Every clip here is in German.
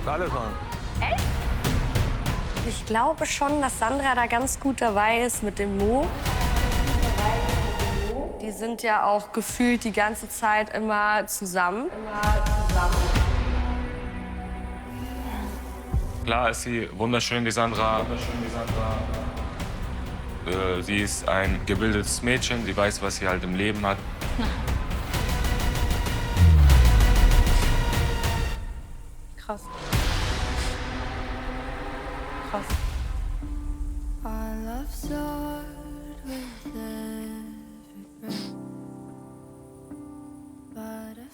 Alle fahren. Ich glaube schon, dass Sandra da ganz gut dabei ist mit dem Mo. Die sind ja auch gefühlt die ganze Zeit immer zusammen. Klar ist sie wunderschön, die Sandra. Sie ist ein gebildetes Mädchen, sie weiß, was sie halt im Leben hat. Krass. Krass.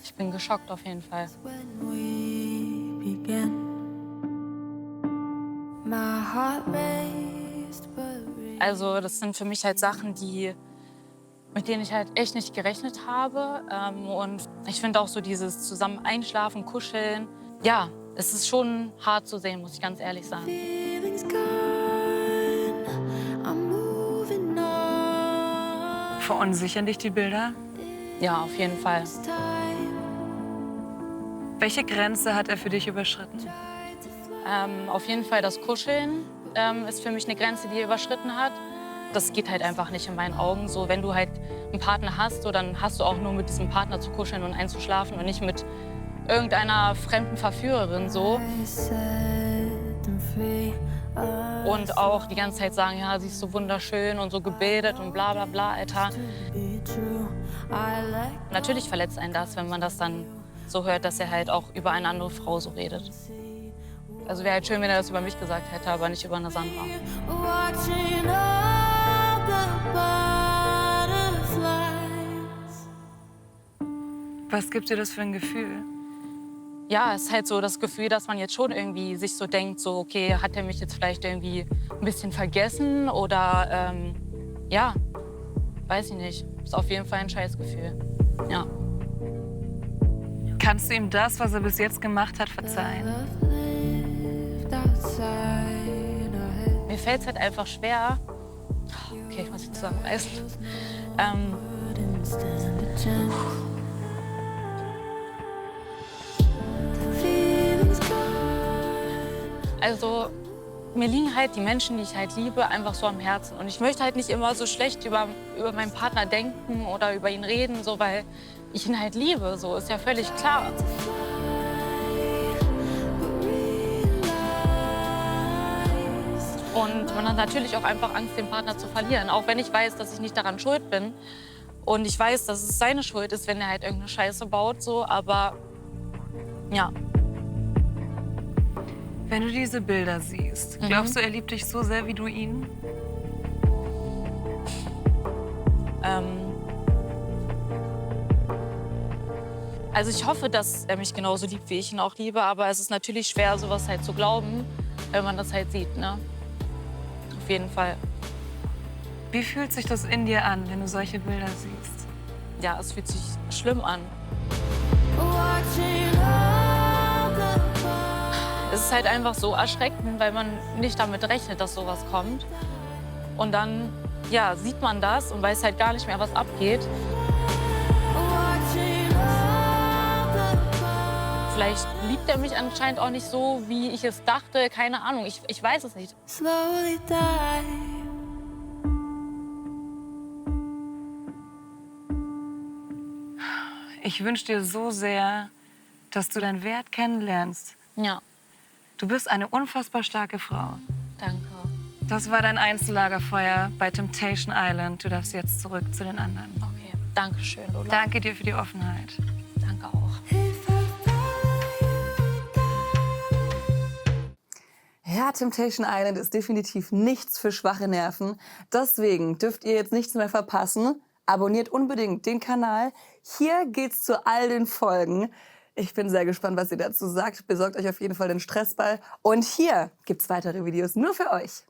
Ich bin geschockt auf jeden Fall. Also das sind für mich halt Sachen, mit denen ich halt echt nicht gerechnet habe. Und ich finde auch so dieses zusammen einschlafen, kuscheln. Ja, es ist schon hart zu sehen, muss ich ganz ehrlich sagen. Verunsichern dich die Bilder? Ja, auf jeden Fall. Welche Grenze hat er für dich überschritten? Auf jeden Fall das Kuscheln ist für mich eine Grenze, die er überschritten hat. Das geht halt einfach nicht in meinen Augen. So, wenn du halt einen Partner hast, so, dann hast du auch nur mit diesem Partner zu kuscheln und einzuschlafen und nicht mit irgendeiner fremden Verführerin. So. Und auch die ganze Zeit sagen, ja, sie ist so wunderschön und so gebildet und bla bla bla, Alter. Natürlich verletzt einen das, wenn man das dann so hört, dass er halt auch über eine andere Frau so redet. Also wäre halt schön, wenn er das über mich gesagt hätte, aber nicht über eine Sandra. Was gibt dir das für ein Gefühl? Ja, es ist halt so das Gefühl, dass man jetzt schon irgendwie sich so denkt, so, okay, hat er mich jetzt vielleicht irgendwie ein bisschen vergessen oder, ja, weiß ich nicht. Ist auf jeden Fall ein Scheißgefühl, ja. Kannst du ihm das, was er bis jetzt gemacht hat, verzeihen? Mir fällt es halt einfach schwer. Okay, ich muss jetzt zusammenreißen. Also, mir liegen halt die Menschen, die ich halt liebe, einfach so am Herzen. Und ich möchte halt nicht immer so schlecht über meinen Partner denken oder über ihn reden, so, weil ich ihn halt liebe. So, ist ja völlig klar. Und man hat natürlich auch einfach Angst, den Partner zu verlieren. Auch wenn ich weiß, dass ich nicht daran schuld bin. Und ich weiß, dass es seine Schuld ist, wenn er halt irgendeine Scheiße baut. So. Aber ja. Wenn du diese Bilder siehst, glaubst du, er liebt dich so sehr wie du ihn? Also ich hoffe, dass er mich genauso liebt, wie ich ihn auch liebe. Aber es ist natürlich schwer, sowas halt zu glauben, wenn man das halt sieht, ne? Auf jeden Fall. Wie fühlt sich das in dir an, wenn du solche Bilder siehst? Ja, es fühlt sich schlimm an. Es ist halt einfach so erschreckend, weil man nicht damit rechnet, dass sowas kommt. Und dann, ja, sieht man das und weiß halt gar nicht mehr, was abgeht. Vielleicht liebt er mich anscheinend auch nicht so, wie ich es dachte. Keine Ahnung, ich weiß es nicht. Ich wünsche dir so sehr, dass du deinen Wert kennenlernst. Ja, Du bist eine unfassbar starke Frau. danke. Das war dein Einzellagerfeuer bei Temptation Island. Du darfst jetzt zurück zu den anderen. Okay, danke schön, Lola. Danke dir für die Offenheit. Danke auch. Ja, Temptation Island ist definitiv nichts für schwache Nerven. Deswegen dürft ihr jetzt nichts mehr verpassen. Abonniert unbedingt den Kanal. Hier geht's zu all den Folgen. Ich bin sehr gespannt, was ihr dazu sagt. Besorgt euch auf jeden Fall den Stressball. Und hier gibt's weitere Videos nur für euch.